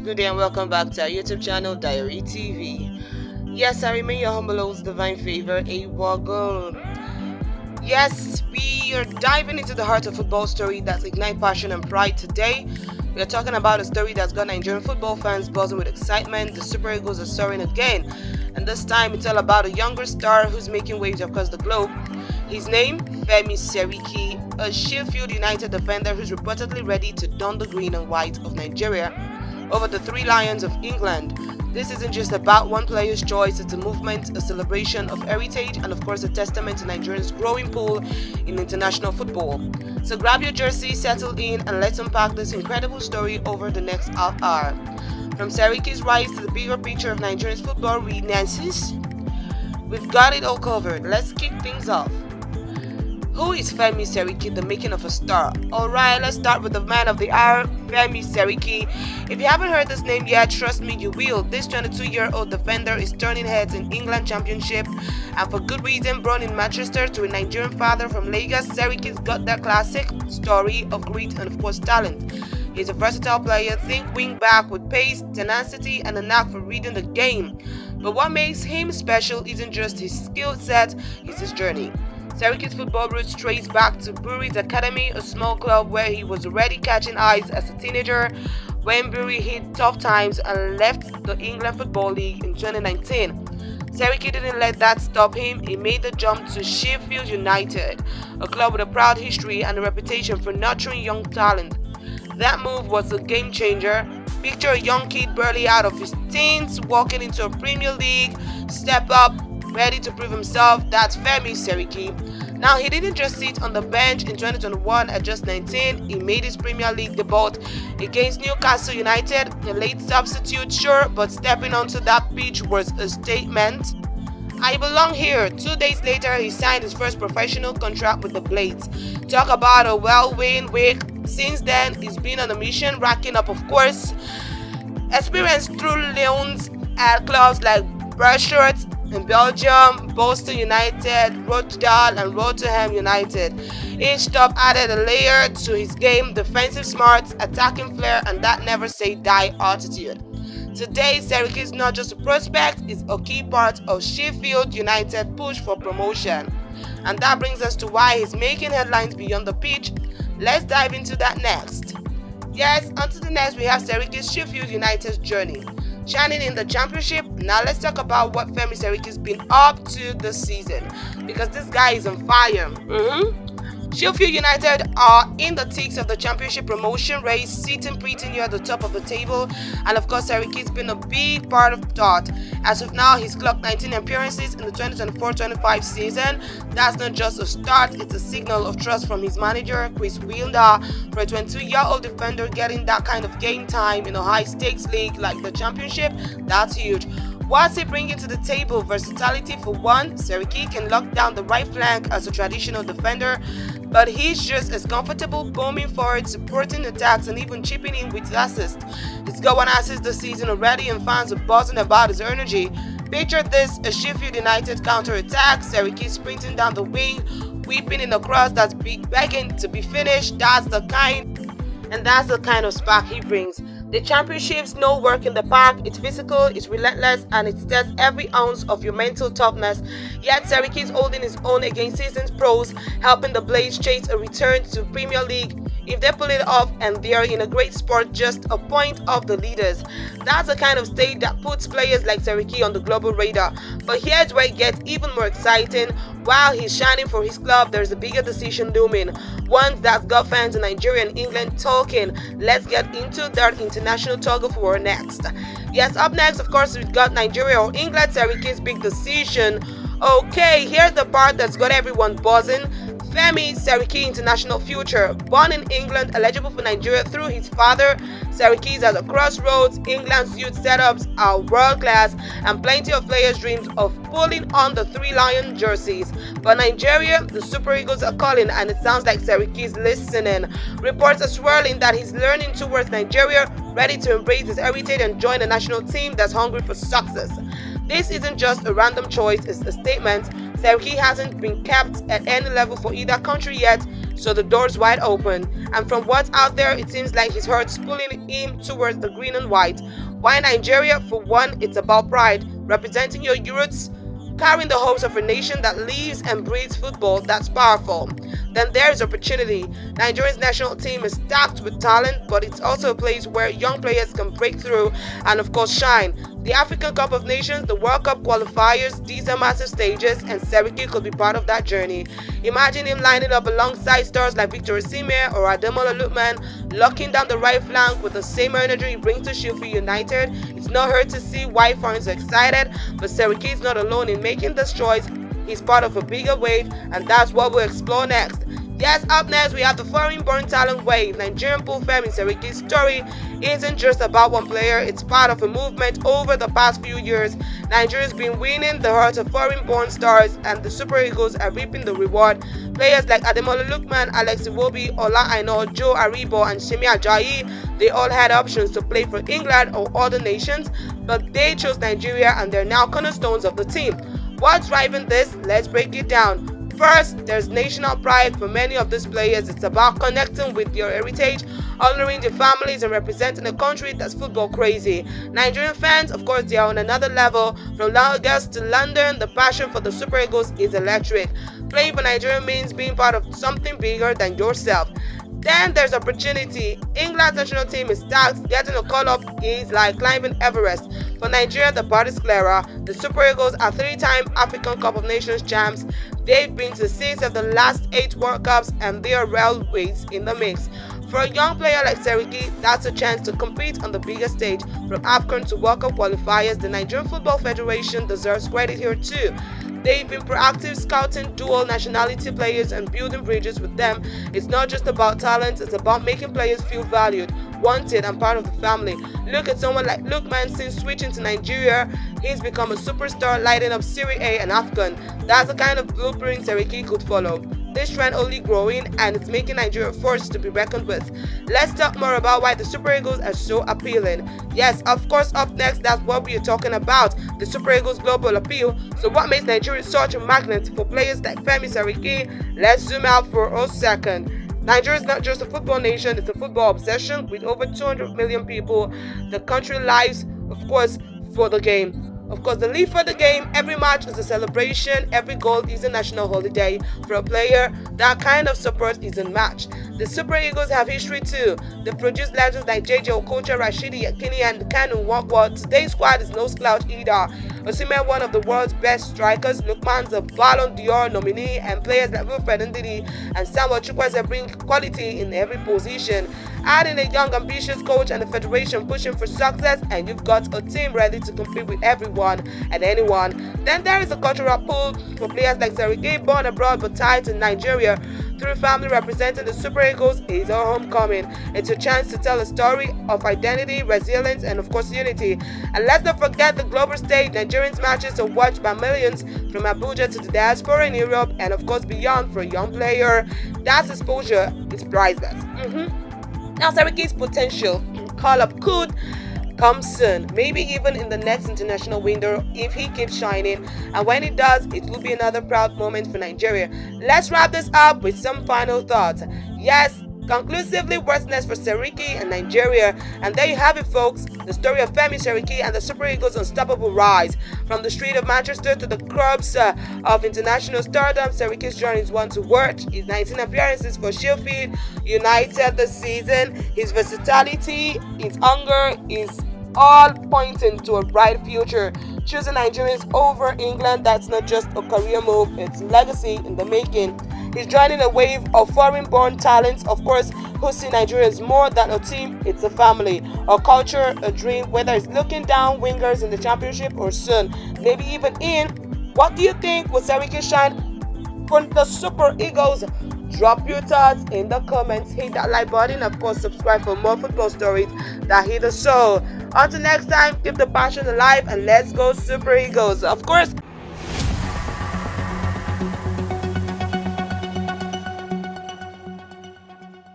Good day and welcome back to our YouTube channel, Diary TV. Yes, I remain your humble host, Divine Favor, a Wagon. Yes, we are diving into the heart of football story that's ignite passion and pride today. We are talking about a story that's got Nigerian football fans buzzing with excitement. The Super Eagles are soaring again, and this time it's all about a younger star who's making waves across the globe. His name, Femi Seriki, a Sheffield United defender who's reportedly ready to don the green and white of Nigeria over the Three Lions of England. This isn't just about one player's choice, it's a movement, a celebration of heritage, and of course a testament to Nigeria's growing pull in international football. So grab your jersey, settle in, and let's unpack this incredible story over the next half hour. From Seriki's rise to the bigger picture of Nigeria's football renaissance, we've got it all covered. Let's kick things off. Who is Femi Seriki, the making of a star? Alright, let's start with the man of the hour, Femi Seriki. If you haven't heard this name yet, trust me, you will. This 22-year-old defender is turning heads in England Championship, and for good reason. Born in Manchester to a Nigerian father from Lagos, Seriki's got that classic story of grit and of course talent. He's a versatile player, think wing back with pace, tenacity, and a knack for reading the game. But what makes him special isn't just his skill set, it's his journey. Seriki's football roots trace back to Bury's Academy, a small club where he was already catching eyes as a teenager when Bury hit tough times and left the England Football League in 2019. Seriki didn't let that stop him. He made the jump to Sheffield United, a club with a proud history and a reputation for nurturing young talent. That move was a game changer. Picture a young kid barely out of his teens walking into a Premier League, step up, ready to prove himself. That's Femi Seriki. Now, he didn't just sit on the bench in 2021 at just 19. He made his Premier League debut against Newcastle United, a late substitute, sure, but stepping onto that pitch was a statement. I belong here. 2 days later, he signed his first professional contract with the Blades. Talk about a well-weighing week. Since then, he's been on a mission, racking up, of course, experience through loans at clubs like Brashort in Belgium, Boston United, Rochdale, and Rotherham United. Each stop added a layer to his game: defensive smarts, attacking flair, and that never say die attitude. Today, Seriki is not just a prospect, he's a key part of Sheffield United push for promotion. And that brings us to why he's making headlines beyond the pitch. Let's dive into that next. Yes, onto the next, we have Seriki's Sheffield United's journey. Shining in the championship. Now let's talk about what Femi Seriki's been up to this season, because this guy is on fire. Sheffield United are in the thick of the championship promotion race, sitting pretty near the top of the table, and of course Seriki's been a big part of that. As of now, he's clocked 19 appearances in the 2024-25 season. That's not just a start, it's a signal of trust from his manager, Chris Wilder. For a 22-year-old defender getting that kind of game time in a high-stakes league like the championship, that's huge. What's he bringing to the table? Versatility for one. Seriki can lock down the right flank as a traditional defender, but he's just as comfortable bombing forward, supporting attacks, and even chipping in with assists. He's got one assist this season already, and fans are buzzing about his energy. Picture this: a Sheffield United counter-attack, Seriki sprinting down the wing, whipping in a cross that's begging to be finished. That's the kind of spark he brings. The championship's no work in the park. It's physical, it's relentless, and it tests every ounce of your mental toughness. Yet Seriki is holding his own against seasoned pros, helping the Blades chase a return to Premier League. If they pull it off, and they are in a great sport, just a point off the leaders. That's the kind of stage that puts players like Seriki on the global radar. But here's where it gets even more exciting. While he's shining for his club, there's a bigger decision looming, one that's got fans in Nigeria and England talking. Let's get into that international tug of war next. Yes, up next, of course, we've got Nigeria or England. Seriki's big decision. Okay, here's the part that's got everyone buzzing. Femi Seriki international future. Born in England, eligible for Nigeria through his father, Seriki is at a crossroads. England's youth setups are world class, and plenty of players dream of pulling on the Three Lion jerseys. But Nigeria, the Super Eagles are calling, and it sounds like Seriki is listening. Reports are swirling that he's learning towards Nigeria, ready to embrace his heritage and join a national team that's hungry for success. This isn't just a random choice, it's a statement. Seriki hasn't been capped at any level for either country yet. so the door's wide open. And from what's out there, it seems like his heart's pulling him towards the green and white. Why Nigeria? For one, it's about pride, representing your roots, carrying the hopes of a nation that lives and breathes football that's powerful. Then there's opportunity. Nigeria's national team is stacked with talent, but it's also a place where young players can break through and, of course, shine. The African Cup of Nations, the World Cup qualifiers, these are massive stages, and Seriki could be part of that journey. Imagine him lining up alongside stars like Victor Osimhen or Ademola Lookman, locking down the right flank with the same energy he brings to Sheffield United. It's not hard to see why fans are excited, but Seriki is not alone in making this choice. He's part of a bigger wave, and that's what we'll explore next. Yes, up next we have the foreign-born talent wave. Nigerian bull Femi Seriki's story isn't just about one player, it's part of a movement over the past few years. Nigeria's been winning the hearts of foreign-born stars, and the Super Eagles are reaping the reward. Players like Ademola Lookman, Alex Iwobi, Ola Aina, Joe Aribo, and Simi Ajayi, they all had options to play for England or other nations, but they chose Nigeria, and they're now cornerstones of the team. What's driving this? Let's break it down. First, there's national pride for many of these players. It's about connecting with your heritage, honoring their families, and representing a country that's football crazy. Nigerian fans, of course, they are on another level. From Lagos to London, the passion for the Super Eagles is electric. Playing for Nigeria means being part of something bigger than yourself. Then there's opportunity. England's national team is stacked. Getting a call-up is like climbing Everest. For Nigeria, the path is clearer. The Super Eagles are three-time African Cup of Nations champs. They've been to 6 of the last 8 World Cups, and they are railways in the mix. For a young player like Seriki, that's a chance to compete on the biggest stage. From AFCON to World Cup qualifiers, the Nigerian Football Federation deserves credit here too. They've been proactive scouting dual nationality players and building bridges with them. It's not just about talent, it's about making players feel valued, wanted, and part of the family. Look at someone like Lookman. Since switching to Nigeria, he's become a superstar, lighting up Serie A and AFCON. That's the kind of blueprint Seriki could follow. This trend only growing, and it's making Nigeria a force to be reckoned with. Let's talk more about why the Super Eagles are so appealing. Yes, of course, up next, that's what we are talking about, the Super Eagles' global appeal. So what makes Nigeria such a magnet for players like Femi Seriki? Let's zoom out for a second. Nigeria is not just a football nation, it's a football obsession. With over 200 million people, the country lives, of course, for the game. Of course, they live for the game. Every match is a celebration. Every goal is a national holiday. For a player, that kind of support is unmatched. The Super Eagles have history too. They produce legends like JJ Okocha, Rashidi Yakini, and Kanu Wakwa. Today's squad is no slouch either. Osimhen, one of the world's best strikers. Lookman's a Ballon d'Or nominee, and players like Wilfred Ndidi and Samuel Chukwueze bring quality in every position. Adding a young, ambitious coach and a federation pushing for success, and you've got a team ready to compete with everyone and anyone. Then there is a cultural pull for players like Seriki, born abroad but tied to Nigeria through family. Representing the Super Eagles is our homecoming. It's a chance to tell a story of identity, resilience, and of course unity. And let's not forget the global stage. Nigerians matches are watched by millions from Abuja to the diaspora in Europe and of course beyond. For a young player, that exposure is priceless. Now Seriki's potential call-up could come soon, maybe even in the next international window if he keeps shining, and when he does, it will be another proud moment for Nigeria. Let's wrap this up with some final thoughts. Yes, conclusively worthless for Seriki and Nigeria. And there you have it, folks, the story of Femi Seriki and the Super Eagles' unstoppable rise. From the street of Manchester to the clubs of international stardom, Seriki's journey is one to watch. His 19 appearances for Sheffield United this season, his versatility, his hunger, is all pointing to a bright future. Choosing Nigerians over England, that's not just a career move, it's legacy in the making. He's joining a wave of foreign-born talents, of course, who see Nigeria as more than a team, it's a family, a culture, a dream, whether it's looking down wingers in the championship or soon, maybe even in. What do you think? Will Seriki shine for the Super Eagles? Drop your thoughts in the comments, hit that like button, of course subscribe for more football stories that hit the soul. Until next time, keep the passion alive and let's go Super Eagles. Of course,